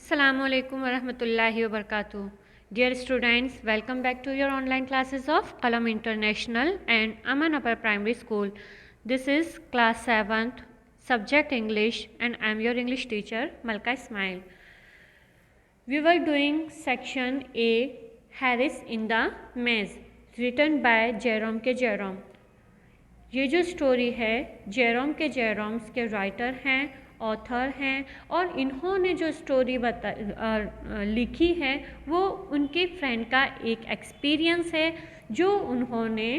Assalamualaikum warahmatullahi wabarakatuh. Dear students, welcome back to your online classes of Qalam International and Aman Upper Primary School. This is class 7th, subject English, and I am your English teacher Malka Ismail. We were doing section A, Harris in the Maze, written by Jerome K. Jerome. ये जो story है Jerome के जेरोम्स के writer हैं, author हैं, और इन्होंने जो स्टोरी लिखी है वो उनके फ्रेंड का एक एक्सपीरियंस है जो उन्होंने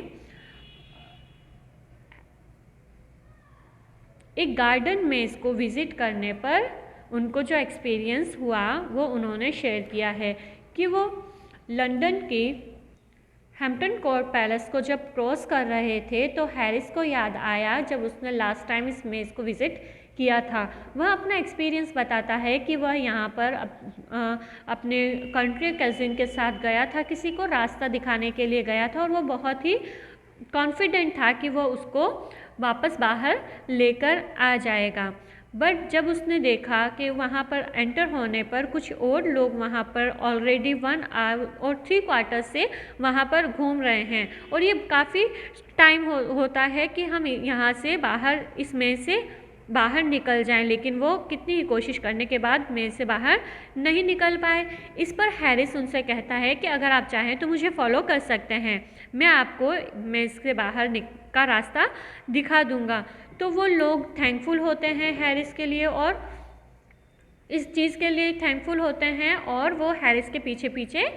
एक गार्डन मेज को विज़िट करने पर उनको जो एक्सपीरियंस हुआ वो उन्होंने शेयर किया है कि वो लंदन की हैम्पटन कोर्ट पैलेस को जब क्रॉस कर रहे थे तो हैरिस को याद आया जब उसने लास्ट टाइम इस मेज़ को विज़िट किया था। वह अपना एक्सपीरियंस बताता है कि वह यहाँ पर अपने कंट्री कज़िन के साथ गया था, किसी को रास्ता दिखाने के लिए गया था और वो बहुत ही कॉन्फिडेंट था कि वह उसको वापस बाहर लेकर आ जाएगा। बट जब उसने देखा कि वहाँ पर एंटर होने पर कुछ और लोग वहाँ पर ऑलरेडी 1 आवर और 3 क्वार्टर से वहाँ पर घूम रहे हैं और ये काफ़ी टाइम होता है कि हम यहाँ से बाहर इसमें से बाहर निकल जाएं, लेकिन वो कितनी ही कोशिश करने के बाद मेज़ से बाहर नहीं निकल पाए। इस पर हैरिस उनसे कहता है कि अगर आप चाहें तो मुझे फॉलो कर सकते हैं, मैं आपको मेज़ से बाहर का रास्ता दिखा दूंगा। तो वो लोग थैंकफुल होते हैं हैरिस के लिए और इस चीज़ के लिए थैंकफुल होते हैं और वो हैरिस के पीछे पीछे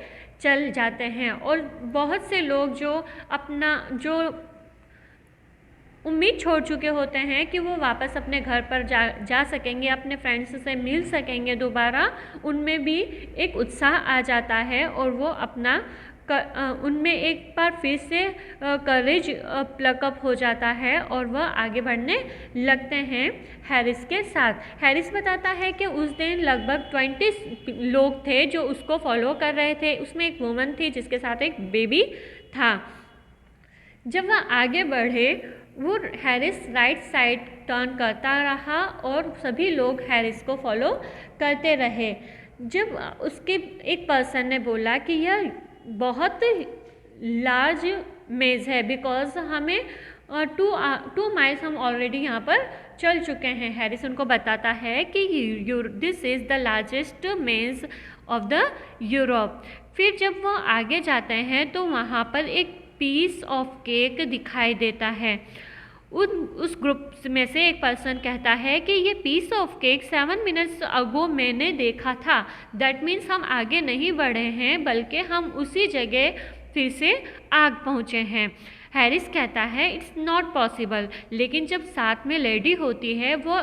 चल जाते हैं। और बहुत से लोग जो उम्मीद छोड़ चुके होते हैं कि वो वापस अपने घर पर जा सकेंगे, अपने फ्रेंड्स से मिल सकेंगे दोबारा, उनमें भी एक उत्साह आ जाता है और वो उनमें एक बार फिर से करेज प्लकअप हो जाता है और वह आगे बढ़ने लगते हैं हैरिस के साथ। हैरिस बताता है कि उस दिन लगभग 20 लोग थे जो उसको फॉलो कर रहे थे। उसमें एक वुमन थी जिसके साथ एक बेबी था। जब वह आगे बढ़े वो हैरिस राइट साइड टर्न करता रहा और सभी लोग हैरिस को फॉलो करते रहे। जब उसके एक पर्सन ने बोला कि यह बहुत लार्ज मेज़ है बिकॉज हमें 2 माइल्स हम ऑलरेडी यहाँ पर चल चुके हैं। हैरिस उनको बताता है कि दिस इज़ द लार्जेस्ट मेज़ ऑफ द यूरोप। फिर जब वो आगे जाते हैं तो वहाँ पर एक पीस ऑफ केक दिखाई देता है। उस ग्रुप में से एक पर्सन कहता है कि ये piece of cake 7 minutes ago मैंने देखा था। दैट मीन्स हम आगे नहीं बढ़े हैं बल्कि हम उसी जगह फिर से आग पहुँचे हैं। हैरिस कहता है इट्स नॉट पॉसिबल, लेकिन जब साथ में लेडी होती है वो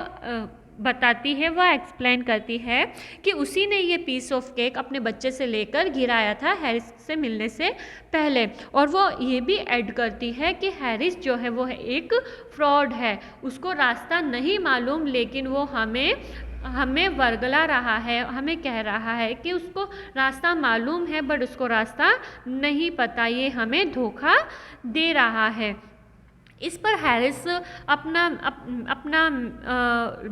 बताती है, वह एक्सप्लेन करती है कि उसी ने ये पीस ऑफ केक अपने बच्चे से लेकर गिराया था हैरिस से मिलने से पहले। और वो ये भी ऐड करती है कि हैरिस जो है वो है एक फ्रॉड है, उसको रास्ता नहीं मालूम, लेकिन वो हमें वर्गला रहा है, हमें कह रहा है कि उसको रास्ता मालूम है बट उसको रास्ता नहीं पता, ये हमें धोखा दे रहा है। इस पर हैरिस अपना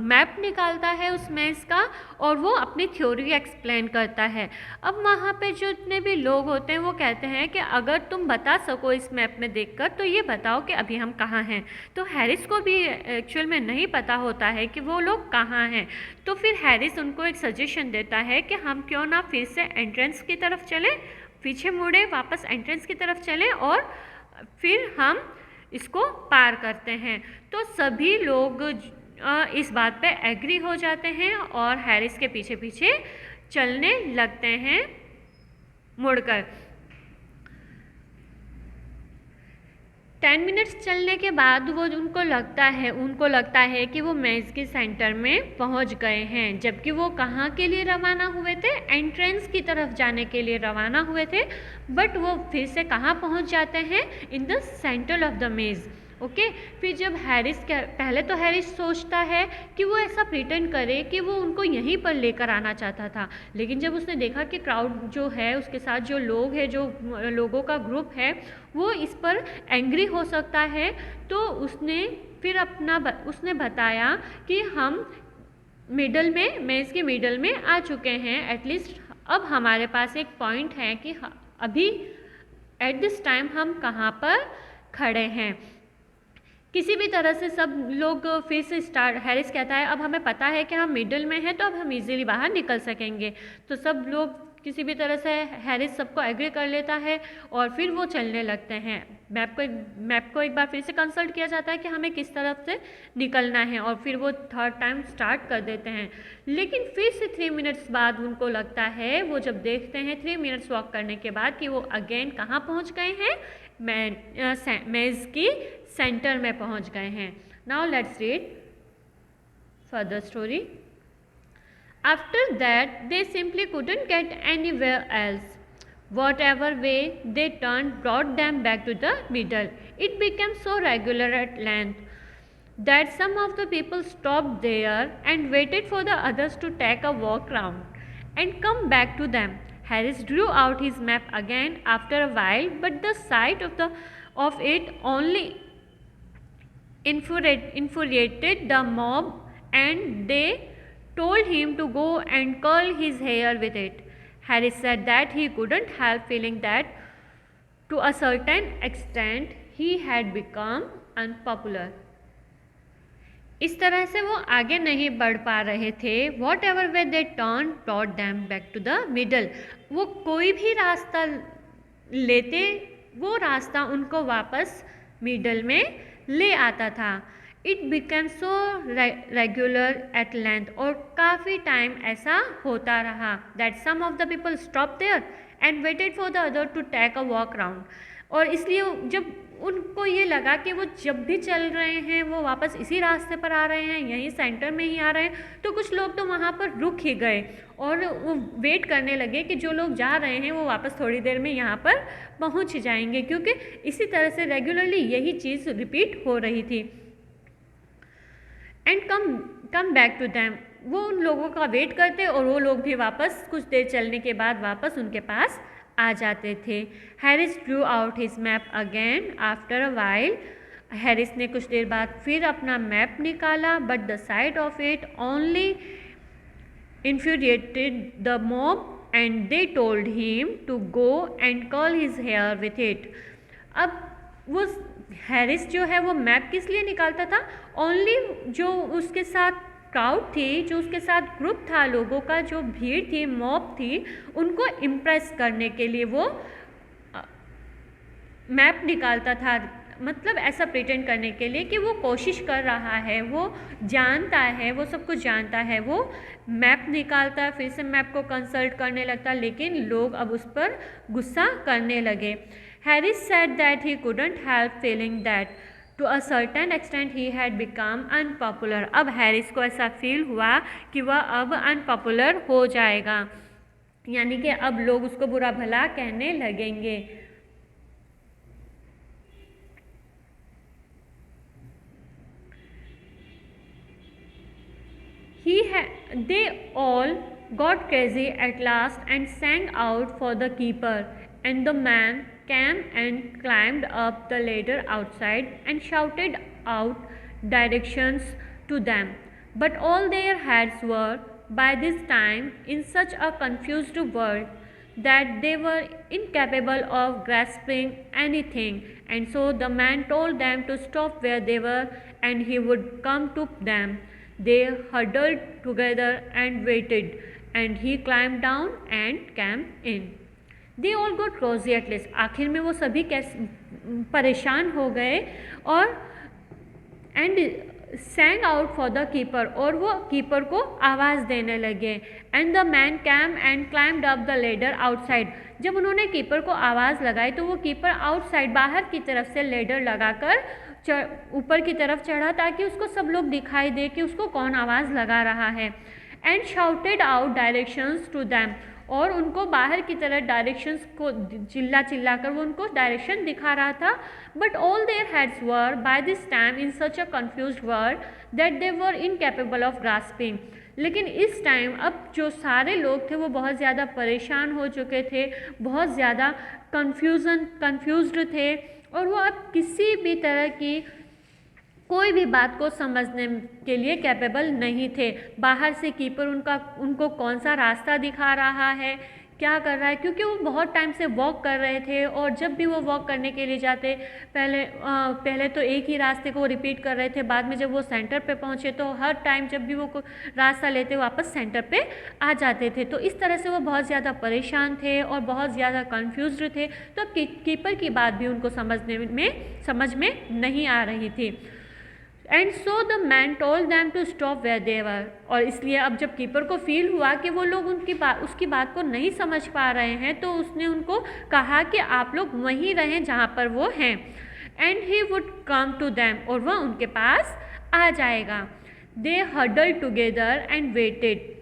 मैप निकालता है उस मेज़ का और वो अपनी थ्योरी एक्सप्लेन करता है। अब वहाँ पे जो जितने भी लोग होते हैं वो कहते हैं कि अगर तुम बता सको इस मैप में देखकर तो ये बताओ कि अभी हम कहाँ हैं। तो हैरिस को भी एक्चुअल में नहीं पता होता है कि वो लोग कहाँ हैं। तो फिर हैरिस उनको एक सजेशन देता है कि हम क्यों ना फिर से एंट्रेंस की तरफ चलें, पीछे मुड़े वापस एंट्रेंस की तरफ चलें और फिर हम इसको पार करते हैं। तो सभी लोग इस बात पे एग्री हो जाते हैं और हैरिस के पीछे पीछे चलने लगते हैं मुड़कर। 10 मिनट्स चलने के बाद उनको लगता है कि वो मेज़ के सेंटर में पहुंच गए हैं, जबकि वो कहाँ के लिए रवाना हुए थे, एंट्रेंस की तरफ जाने के लिए रवाना हुए थे। बट वो फिर से कहाँ पहुंच जाते हैं, in the centre of the मेज़। ओके। फिर जब पहले तो हैरिस सोचता है कि वो ऐसा प्रिटेंड करे कि वो उनको यहीं पर लेकर आना चाहता था, लेकिन जब उसने देखा कि क्राउड जो है उसके साथ जो लोग हैं, जो लोगों का ग्रुप है, वो इस पर एंग्री हो सकता है, तो उसने बताया कि हम मेज़ के मिडल में आ चुके हैं। एटलीस्ट अब हमारे पास एक पॉइंट है कि अभी एट दिस टाइम हम कहाँ पर खड़े हैं। किसी भी तरह से सब लोग फिर से स्टार्ट, हैरिस कहता है अब हमें पता है कि हम मिडल में हैं तो अब हम इजीली बाहर निकल सकेंगे। तो सब लोग किसी भी तरह से हैरिस सबको एग्री कर लेता है और फिर वो चलने लगते हैं। मैप को एक बार फिर से कंसल्ट किया जाता है कि हमें किस तरफ से निकलना है और फिर वो थर्ड टाइम स्टार्ट कर देते हैं। लेकिन फिर से 3 मिनट्स बाद उनको लगता है, वो जब देखते हैं 3 मिनट्स वॉक करने के बाद, कि वो अगेन कहाँ पहुँच गए हैं, मेज़ की सेंटर में पहुँच गए हैं। Now let's read further story. After that, they simply couldn't get anywhere else. Whatever way they turned brought them back to the middle. It became so regular at length that some of the people stopped there and waited for the others to take a walk round and come back to them. Harris drew out his map again after a while, but the sight of it only infuriated the mob, and they told him to go and curl his hair with it. Harris said that he couldn't help feeling that to a certain extent he had become unpopular. इस तरह से वो आगे नहीं बढ़ पा रहे थे। Whatever way they turn brought them back to the middle. वो कोई भी रास्ता लेते, वो रास्ता उनको वापस मिडल में ले आता था। It become so regular at length, और काफ़ी टाइम ऐसा होता रहा। That some of the people stop there and waited for the other two take a walk round. और इसलिए जब उनको ये लगा कि वो जब भी चल रहे हैं वो वापस इसी रास्ते पर आ रहे हैं, यहीं सेंटर में ही आ रहे हैं, तो कुछ लोग तो वहाँ पर रुक ही गए और वो वेट करने लगे कि जो लोग जा रहे हैं वो वापस थोड़ी देर में यहाँ पर पहुँच जाएंगे, क्योंकि इसी तरह से रेगुलरली यही चीज़ रिपीट हो रही थी। And come back to them, वो उन लोगों का वेट करते और वो लोग भी वापस कुछ देर चलने के बाद वापस उनके पास आ जाते थे। Harris Drew out his map again after a while. Harris ने कुछ देर बाद फिर अपना मैप निकाला, but the site of it only infuriated the mob, and they told him to go and curl his hair with it. अब वो Harris जो है वो मैप किस लिए निकालता था? ओनली जो उसके साथ क्राउड थी, जो उसके साथ ग्रुप था लोगों का, जो भीड़ थी, मॉब थी, उनको इम्प्रेस करने के लिए वो मैप निकालता था। मतलब ऐसा प्रिटेंड करने के लिए कि वो कोशिश कर रहा है, वो जानता है, वो सब कुछ जानता है। वो मैप निकालता, फिर से मैप को कंसल्ट करने लगता, लेकिन लोग अब उस पर गुस्सा करने लगे। Harris said that he couldn't help feeling that to a certain extent he had become unpopular. अब हैरिस को ऐसा फील हुआ कि वह अब अनपॉपुलर हो जाएगा, यानी कि अब लोग उसको बुरा भला कहने लगेंगे। They all got crazy at last and sang out for the keeper, and the man came and climbed up the ladder outside and shouted out directions to them. But all their heads were by this time in such a confused whirl that they were incapable of grasping anything, and so the man told them to stop where they were and he would come to them. They huddled together and waited, and he climbed down and came in. They all got cozy at last. आखिर में वो सभी कैसे परेशान हो गए और and sang out for the keeper, और वो कीपर को आवाज़ देने लगे। And the man came and climbed up the ladder outside. जब उन्होंने कीपर को आवाज़ लगाई तो वो कीपर आउटसाइड, बाहर की तरफ से लेडर लगाकर ऊपर की तरफ चढ़ा, ताकि उसको सब लोग दिखाई दे कि उसको कौन आवाज़ लगा रहा है। And shouted out directions to them, और उनको बाहर की तरफ डायरेक्शंस को चिल्ला कर वो उनको डायरेक्शन दिखा रहा था। But all their heads were by this time in such a confused word that they were incapable of grasping. लेकिन इस टाइम अब जो सारे लोग थे वो बहुत ज़्यादा परेशान हो चुके थे, बहुत ज़्यादा कन्फ्यूज्ड थे, और वो अब किसी भी तरह की कोई भी बात को समझने के लिए कैपेबल नहीं थे। बाहर से कीपर उनको कौन सा रास्ता दिखा रहा है, क्या कर रहा है, क्योंकि वो बहुत टाइम से वॉक कर रहे थे और जब भी वो वॉक करने के लिए जाते पहले तो एक ही रास्ते को रिपीट कर रहे थे। बाद में जब वो सेंटर पे पहुँचे तो हर टाइम जब भी वो रास्ता लेते वापस सेंटर पे आ जाते थे। तो इस तरह से वो बहुत ज़्यादा परेशान थे और बहुत ज़्यादा कन्फ्यूज्ड थे। तो कीपर की बात भी उनको समझ में नहीं आ रही थी। And so the man told them to stop where they were. और इसलिए अब जब कीपर को फील हुआ कि वो लोग उसकी बात को नहीं समझ पा रहे हैं, तो उसने उनको कहा कि आप लोग वहीं रहें जहाँ पर वो हैं। And he would come to them, और वह उनके पास आ जाएगा। They huddle together and waited.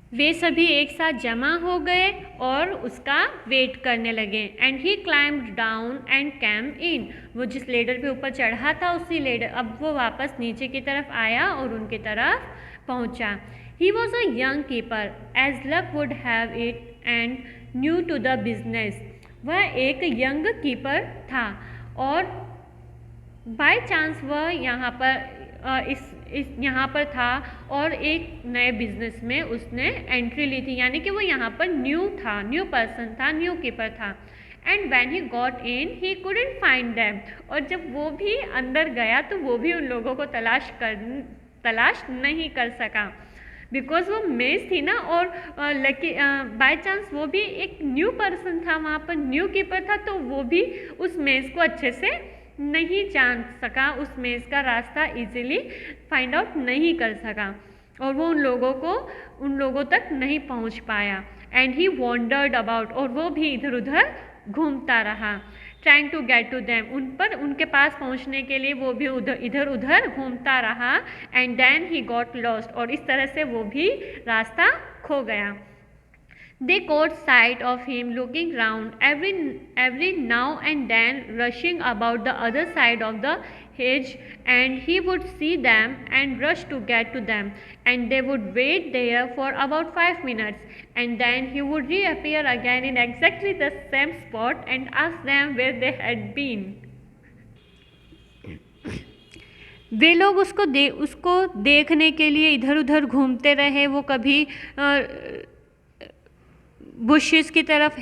वे सभी एक साथ जमा हो गए और उसका वेट करने लगे। And he climbed down and came in. वो जिस लेडर पे ऊपर चढ़ा था उसी लेडर, अब वो वापस नीचे की तरफ आया और उनकी तरफ पहुंचा। He was a young keeper as luck would have it and new to the business. वह एक यंग कीपर था और बाय चांस वह यहाँ पर यहाँ पर था और एक नए बिजनेस में उसने एंट्री ली थी, यानी कि वो यहाँ पर न्यू पर्सन था, न्यू कीपर था। And when he got in he couldn't find them. और जब वो भी अंदर गया तो वो भी उन लोगों को तलाश नहीं कर सका, बिकॉज वो मेज थी ना, और बाय चांस वो भी एक न्यू पर्सन था, वहाँ पर न्यू कीपर था, तो वो भी उस मेज को अच्छे से नहीं जान सका, उस मेज़ का रास्ता इजीली फाइंड आउट नहीं कर सका और वो उन लोगों तक नहीं पहुंच पाया। एंड ही वॉन्डर्ड अबाउट, और वो भी इधर उधर घूमता रहा। Trying to get to them, उनके पास पहुंचने के लिए वो भी इधर उधर घूमता रहा। And then he got lost, और इस तरह से वो भी रास्ता खो गया। They caught sight of him looking round every now and then, rushing about the other side of the hedge, and he would see them and rush to get to them, and they would wait there for about 5 minutes, and then he would reappear again in exactly the same spot and ask them where they had been. वे लोग उसको देखने के लिए इधर उधर घूमते रहे। वो कभी बुशेस की तरफ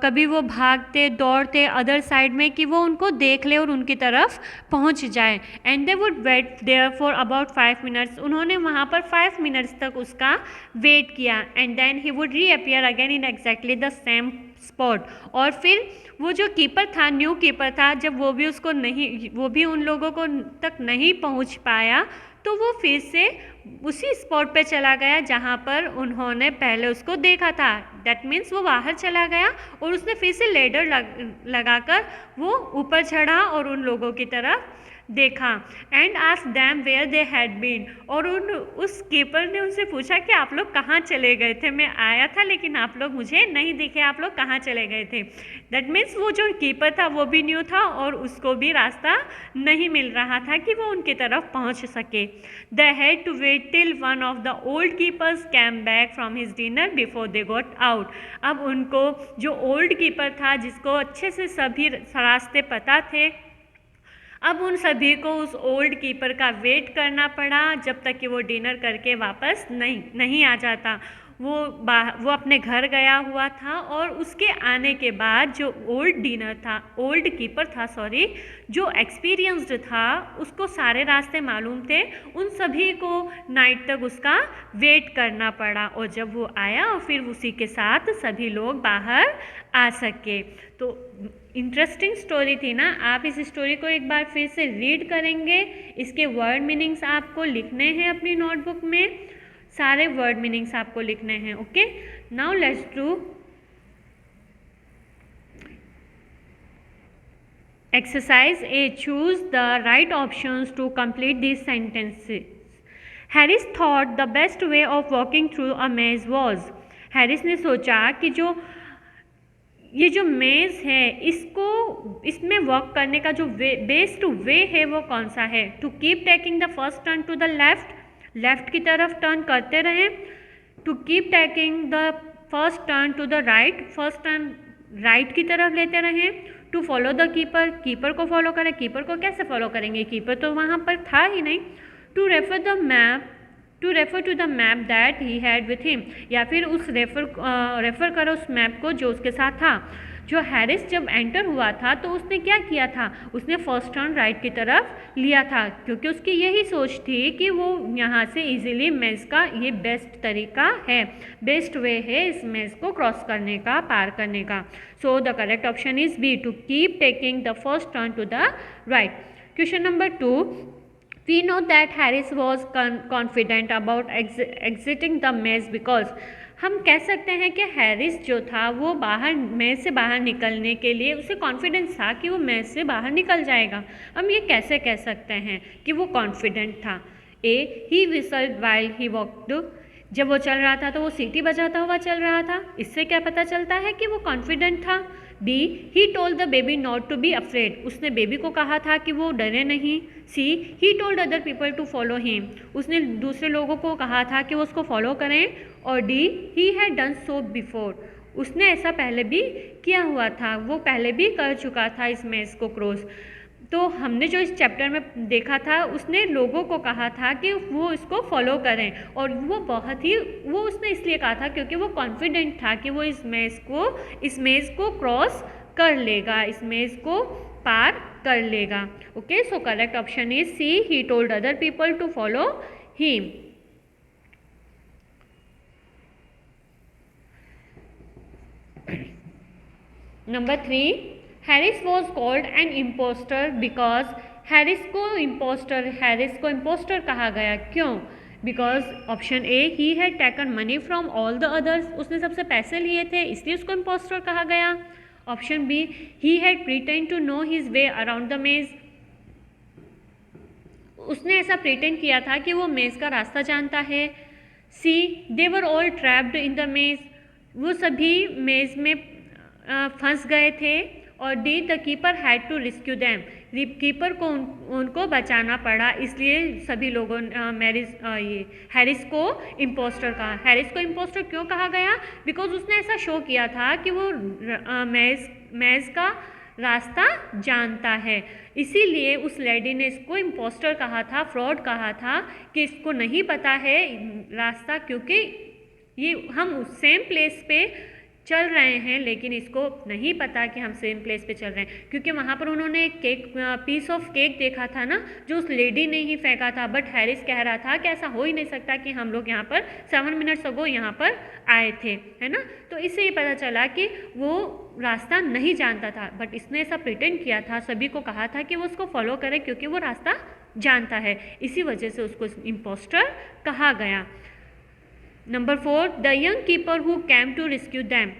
कभी वो भागते दौड़ते अदर साइड में कि वो उनको देख ले और उनकी तरफ पहुंच जाए। And they would wait there for about 5 minutes. उन्होंने वहाँ पर 5 मिनट्स तक उसका वेट किया। And then he would reappear again in exactly the same spot. और फिर वो जो कीपर था, न्यू कीपर था, जब वो भी उन लोगों को तक नहीं पहुँच पाया, तो वो फिर से उसी स्पॉट पे चला गया जहाँ पर उन्होंने पहले उसको देखा था। दैट मीन्स वो बाहर चला गया और उसने फिर से लेडर लगाकर वो ऊपर चढ़ा और उन लोगों की तरफ देखा। And asked them where they had been, और उस कीपर ने उनसे पूछा कि आप लोग कहाँ चले गए थे, मैं आया था लेकिन आप लोग मुझे नहीं दिखे, आप लोग कहाँ चले गए थे। दैट मीन्स वो जो कीपर था वो भी न्यू था और उसको भी रास्ता नहीं मिल रहा था कि वो उनकी तरफ पहुँच सके। They had to wait till one of the old keepers came back from his dinner before they got out. अब उनको जो ओल्ड कीपर था, जिसको अच्छे से सभी रास्ते पता थे, अब उन सभी को उस ओल्ड कीपर का वेट करना पड़ा जब तक कि वो डिनर करके वापस नहीं आ जाता। वो अपने घर गया हुआ था और उसके आने के बाद जो ओल्ड कीपर था जो एक्सपीरियंस्ड था, उसको सारे रास्ते मालूम थे, उन सभी को नाइट तक उसका वेट करना पड़ा। और जब वो आया और फिर उसी के साथ सभी लोग बाहर आ सके। तो इंटरेस्टिंग स्टोरी थी ना। आप इस स्टोरी को एक बार फिर से रीड करेंगे। इसके वर्ड मीनिंग्स आपको लिखने हैं अपनी नोटबुक में, सारे वर्ड मीनिंग्स आपको लिखने हैं। Okay, now let's do exercise A. Choose the right options to complete this sentences. Harris thought the best way of walking through a maze was. Harris ने सोचा कि ये जो मेज़ है इसमें वॉक करने का जो बेस्ट वे है वो कौन सा है। To keep taking the first turn to the left की तरफ टर्न करते रहें। To keep taking the first turn to the right, first turn right की तरफ लेते रहें। To follow the keeper, keeper को फॉलो करें। कीपर को कैसे फॉलो करेंगे, कीपर तो वहाँ पर था ही नहीं। To refer to the map that he had with him, या फिर उस रेफर करो उस मैप को जो उसके साथ था। जो हैरिस जब एंटर हुआ था तो उसने क्या किया था, उसने फर्स्ट टर्न राइट की तरफ लिया था, क्योंकि उसकी यही सोच थी कि वो यहाँ से इजीली मेज का ये बेस्ट तरीका है, बेस्ट वे है इस मेज को क्रॉस करने का, पार करने का। So the correct option is B, to keep taking the first turn to the right. Question number 2, we know that Harris was confident about exiting the maze because, हम कह सकते हैं कि हैरिस जो था वो मेज से बाहर निकलने के लिए उसे कॉन्फिडेंस था कि वो मेज से बाहर निकल जाएगा। हम ये कैसे कह सकते हैं कि वो कॉन्फिडेंट था? ए, ही विसल्ड वाइल ही वॉक्ड, जब वो चल रहा था तो वो सीटी बजाता हुआ चल रहा था, इससे क्या पता चलता है कि वो कॉन्फिडेंट था। B, he told the baby not to be afraid, उसने बेबी को कहा था कि वो डरे नहीं। C, he told other people to follow him, उसने दूसरे लोगों को कहा था कि वो उसको फॉलो करें। और D, he had done so before, उसने ऐसा पहले भी किया हुआ था, वो पहले भी कर चुका था इस मेज को क्रॉस। तो हमने जो इस चैप्टर में देखा था, उसने लोगों को कहा था कि वो इसको फॉलो करें, और वो उसने इसलिए कहा था क्योंकि वो कॉन्फिडेंट था कि वो इस मेज को क्रॉस कर लेगा, इस मेज को पार कर लेगा। Okay, so correct option is C, he told other people to follow him. Number 3, Harris was called an imposter because, Harris को इम्पोस्टर कहा गया क्यों? Because option A, he had taken money from all the others, उसने सबसे पैसे लिए थे इसलिए उसको इम्पोस्टर कहा गया। Option B, he had pretend to know his way around the maze, उसने ऐसा प्रिटेंड किया था कि वो मेज का रास्ता जानता है। C, they were all trapped in the maze, वो सभी मेज में फंस गए थे। और D, the keeper had to rescue them, keeper को उनको बचाना पड़ा, इसलिए सभी लोगों ये हैरिस को इम्पोस्टर कहा। हैरिस को इम्पोस्टर क्यों कहा गया? बिकॉज उसने ऐसा शो किया था कि वो मेज का रास्ता जानता है, इसीलिए उस लेडी ने इसको इम्पोस्टर कहा था, फ्रॉड कहा था कि इसको नहीं पता है रास्ता, क्योंकि ये हम सेम प्लेस पे चल रहे हैं लेकिन इसको नहीं पता कि हम सेम प्लेस पे चल रहे हैं, क्योंकि वहाँ पर उन्होंने एक पीस ऑफ केक देखा था ना, जो उस लेडी ने ही फेंका था। बट हैरिस कह रहा था कि ऐसा हो ही नहीं सकता कि हम लोग यहाँ पर 7 मिनट्स अगो यहाँ पर आए थे, है ना। तो इससे ये पता चला कि वो रास्ता नहीं जानता था, बट इसने ऐसा प्रिटेंड किया था, सभी को कहा था कि वो उसको फॉलो करे क्योंकि वो रास्ता जानता है, इसी वजह से उसको इम्पोस्टर कहा गया। Number 4, the young keeper who came to rescue them,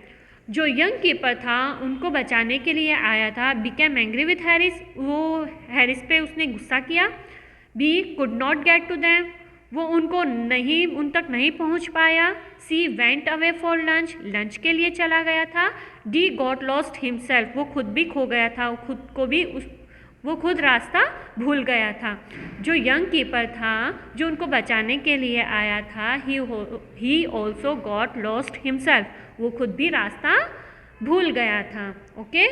जो यंग कीपर था उनको बचाने के लिए आया था, बिकेम एंग्री विथ हैरिस, वो हैरिस पे उसने गुस्सा किया। B, could not get to them, वो उन तक नहीं पहुंच पाया। C, went away for lunch के लिए चला गया था। डी, गॉट लॉस्ट हिमसेल्फ, वो खुद भी खो गया था, वो खुद रास्ता भूल गया था। जो यंग कीपर था जो उनको बचाने के लिए आया था, he also got lost himself, वो खुद भी रास्ता भूल गया था। ओके,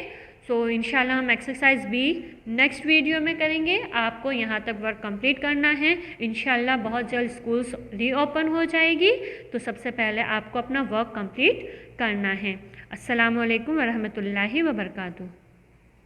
सो इंशाल्लाह हम एक्सरसाइज भी नेक्स्ट वीडियो में करेंगे। आपको यहाँ तक वर्क कंप्लीट करना है। इंशाल्लाह बहुत जल्द स्कूल्स रीओपन हो जाएगी, तो सबसे पहले आपको अपना वर्क कंप्लीट करना है। अस्सलामु अलैकुम वरहमतुल्लाहि वबरकातुहू।